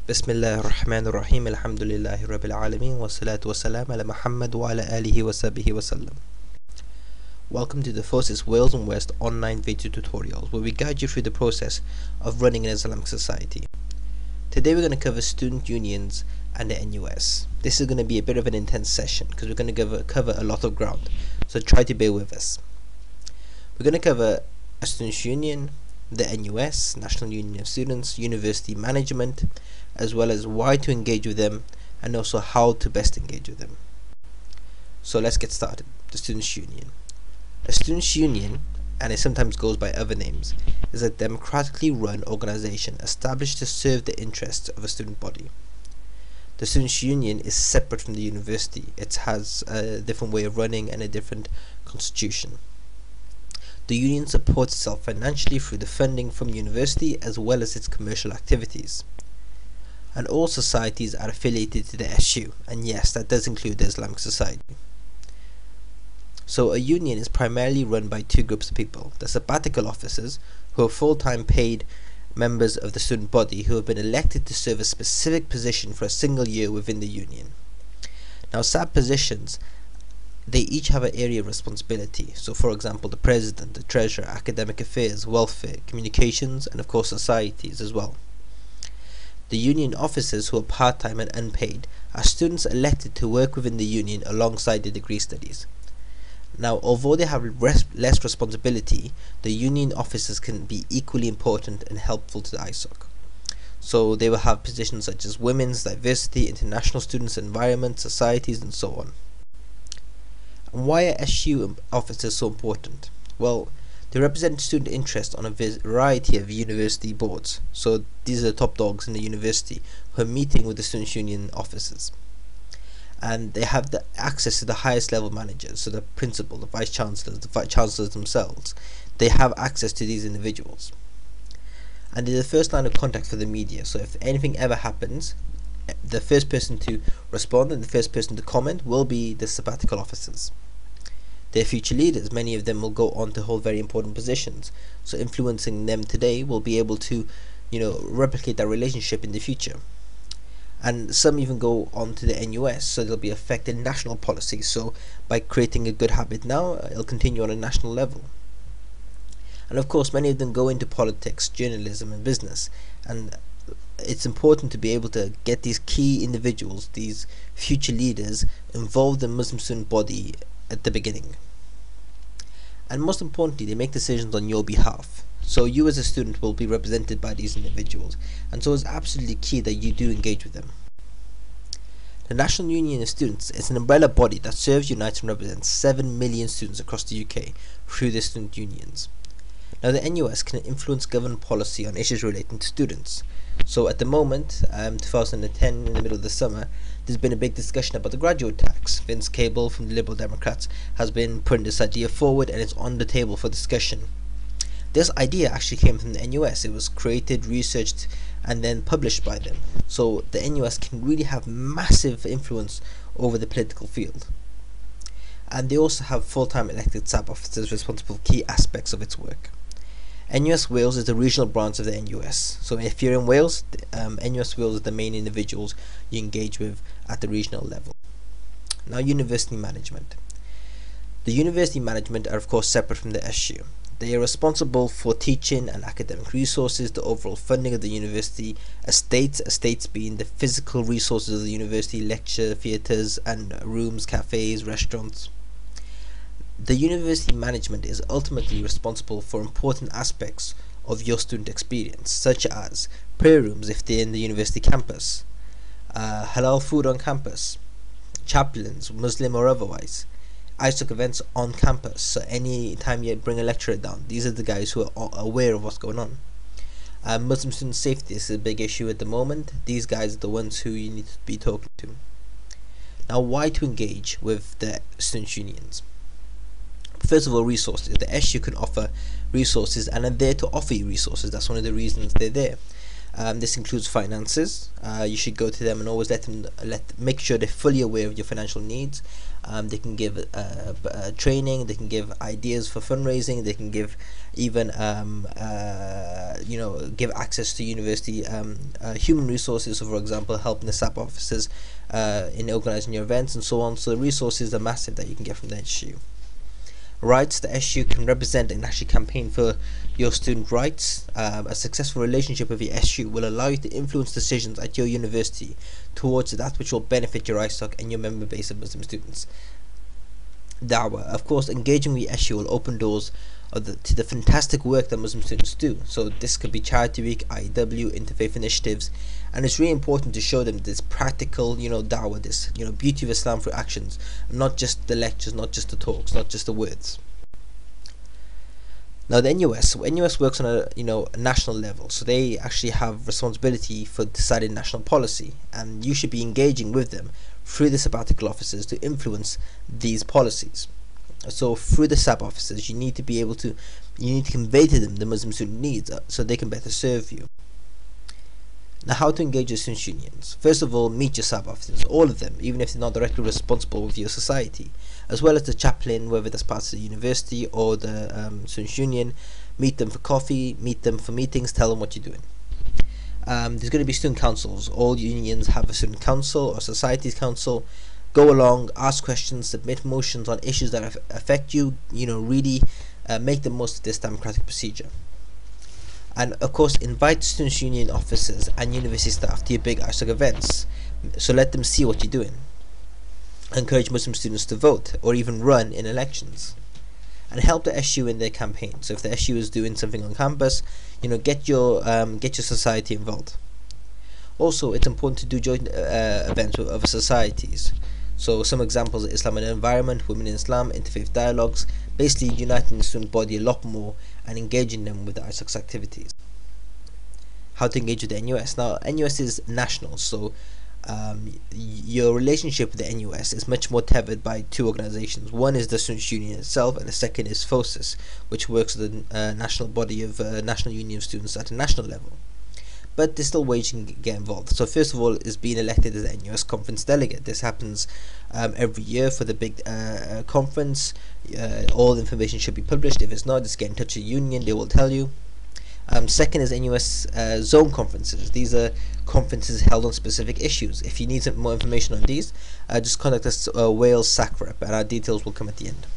Bismillah ar-Rahman ar-Rahim, alhamdulillahi rabbil alameen, wa salatu wa salam ala Muhammad wa ala alihi wa sahbihi wa sallam. Welcome to the FOSIS Wales and West online video tutorials, where we guide you through the process of running an Islamic society. Today we're going to cover student unions and the NUS. This is going to be a bit of an intense session because we're going to cover a lot of ground, so try to bear with us. We're going to cover a students' union, the NUS, National Union of Students, university management, as well as why to engage with them and also how to best engage with them. So let's get started. The Students' Union. A Students' Union, and it sometimes goes by other names, is a democratically run organization established to serve the interests of a student body. The Students' Union is separate from the university. It has a different way of running and a different constitution. The union supports itself financially through the funding from university as well as its commercial activities. And all societies are affiliated to the SU, and yes, that does include the Islamic Society. So a union is primarily run by two groups of people: the sabbatical officers, who are full-time paid members of the student body who have been elected to serve a specific position for a single year within the union. Now, SAB positions, they each have an area of responsibility. So for example, the president, the treasurer, academic affairs, welfare, communications, and of course societies as well. The union officers, who are part-time and unpaid, are students elected to work within the union alongside their degree studies. Now, although they have less responsibility, the union officers can be equally important and helpful to the ISoc. So they will have positions such as women's, diversity, international students, environment, societies, and so on. And why are SU officers so important? Well, they represent student interest on a variety of university boards. So these are the top dogs in the university who are meeting with the students' union officers. And they have the access to the highest level managers, so the principal, the vice chancellors themselves. They have access to these individuals. And they're the first line of contact for the media. So if anything ever happens, the first person to respond and the first person to comment will be the sabbatical officers. Their future leaders, many of them will go on to hold very important positions, so influencing them today will be able to, replicate that relationship in the future. And some even go on to the NUS, so they'll be affecting national policy. So by creating a good habit now, it'll continue on a national level. And of course, many of them go into politics, journalism, and business. And it's important to be able to get these key individuals, these future leaders, involved in the Muslim student body at the beginning. And most importantly, they make decisions on your behalf. So you as a student will be represented by these individuals, and so it's absolutely key that you do engage with them. The National Union of Students is an umbrella body that serves, unites, and represents 7 million students across the UK through their student unions. Now, the NUS can influence government policy on issues relating to students. So at the moment, 2010, in the middle of the summer, there's been a big discussion about the graduate tax. Vince Cable from the Liberal Democrats has been putting this idea forward, and it's on the table for discussion. This idea actually came from the NUS. It was created, researched, and then published by them. So the NUS can really have massive influence over the political field. And they also have full-time elected SAB officers responsible for key aspects of its work. NUS Wales is the regional branch of the NUS. So if you're in Wales, NUS Wales is the main individuals you engage with at the regional level. Now, university management. The university management are of course separate from the SU. They are responsible for teaching and academic resources, the overall funding of the university, estates being the physical resources of the university, lecture theatres and rooms, cafes, restaurants. The university management is ultimately responsible for important aspects of your student experience, such as prayer rooms if they're in the university campus, halal food on campus, chaplains, Muslim or otherwise, ISoc events on campus. So any time you bring a lecturer down, these are the guys who are aware of what's going on. Muslim student safety is a big issue at the moment. These guys are the ones who you need to be talking to. Now, why to engage with the student unions? First of all, resources. The SU can offer resources and are there to offer you resources. That's one of the reasons they're there. This includes finances. You should go to them and always make sure they're fully aware of your financial needs. They can give training. They can give ideas for fundraising. They can give even give access to university human resources. So, for example, helping the SAP officers in organising your events and so on. So the resources are massive that you can get from the SU. Rights: the SU can represent and actually campaign for your student rights. A successful relationship with the SU will allow you to influence decisions at your university towards that which will benefit your ISoc and your member base of Muslim students. Dawah: of course, engaging with the SU will open doors to the fantastic work that Muslim students do. So this could be Charity Week, IEW, interfaith initiatives, and it's really important to show them this practical, dawah, this, beauty of Islam through actions, not just the lectures, not just the talks, not just the words. Now the NUS works on a national level, so they actually have responsibility for deciding national policy, and you should be engaging with them through the sabbatical officers to influence these policies. So through the SAB officers, you need to convey to them the Muslim student needs so they can better serve you. Now, how to engage your student unions? First of all, meet your SAB officers, all of them, even if they're not directly responsible with your society, as well as the chaplain, whether that's part of the university or the student union. Meet them for coffee, meet them for meetings, tell them what you're doing. There's going to be student councils. All unions have a student council or societies council. Go along, ask questions, submit motions on issues that affect you. Really make the most of this democratic procedure. And of course, invite students' union officers and university staff to your big ISoc events. So let them see what you're doing. Encourage Muslim students to vote or even run in elections. And help the SU in their campaign. So if the SU is doing something on campus, get your society involved. Also, it's important to do joint events with other societies. So some examples are Islam and Environment, Women in Islam, Interfaith Dialogues, basically uniting the student body a lot more and engaging them with the ISoc activities. How to engage with the NUS? Now, NUS is national, so your relationship with the NUS is much more tethered by two organisations. One is the Students' Union itself, and the second is FOSIS, which works with the national body of National Union of Students at a national level. But there's still ways you can get involved. So first of all is being elected as the NUS conference delegate. This happens every year for the big conference. All the information should be published. If it's not, just get in touch with the union, they will tell you. Second is NUS zone conferences. These are conferences held on specific issues. If you need some more information on these, just contact us, Wales SAC rep, and our details will come at the end.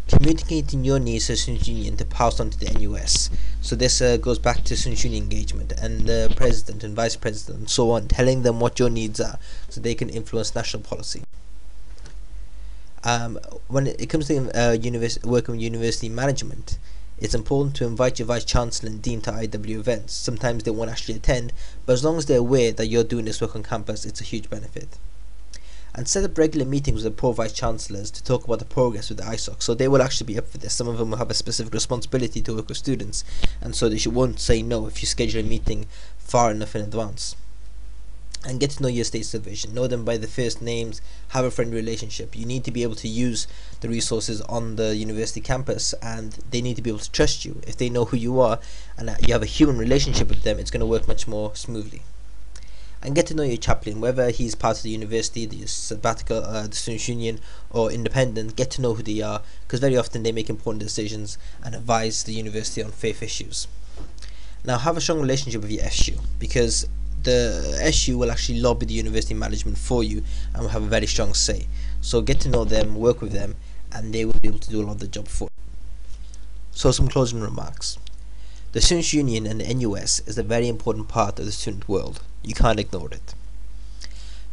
Communicating your needs to the Students' Union to pass on to the NUS. So this goes back to Students' Union engagement and the president and vice president and so on, telling them what your needs are so they can influence national policy. When it comes to working with university management, it's important to invite your vice chancellor and dean to IW events. Sometimes they won't actually attend, but as long as they're aware that you're doing this work on campus, it's a huge benefit. And set up regular meetings with the pro vice chancellors to talk about the progress with the ISoc. So they will actually be up for this. Some of them will have a specific responsibility to work with students, and so they won't say no if you schedule a meeting far enough in advance. And get to know your state's division. Know them by the first names. Have a friendly relationship. You need to be able to use the resources on the university campus, and they need to be able to trust you. If they know who you are and you have a human relationship with them, it's going to work much more smoothly. And get to know your chaplain, whether he's part of the university, the sabbatical, the Students' Union, or independent. Get to know who they are, because very often they make important decisions and advise the university on faith issues. Now, have a strong relationship with your SU, because the SU will actually lobby the university management for you and will have a very strong say. So get to know them, work with them, and they will be able to do a lot of the job for you. So some closing remarks. The Students' Union and the NUS is a very important part of the student world. You can't ignore it.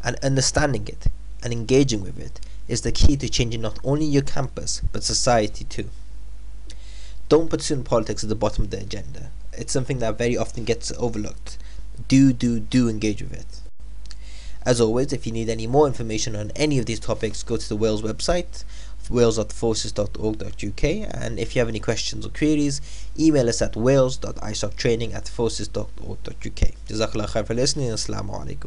And understanding it and engaging with it is the key to changing not only your campus, but society too. Don't put student politics at the bottom of the agenda. It's something that very often gets overlooked. Do engage with it. As always, if you need any more information on any of these topics, go to the Wales website, wales.fosis.org.uk, and if you have any questions or queries, email us at wales.isoctraining@fosis.org.uk. Jazakallah khair for listening. Assalamu alaikum.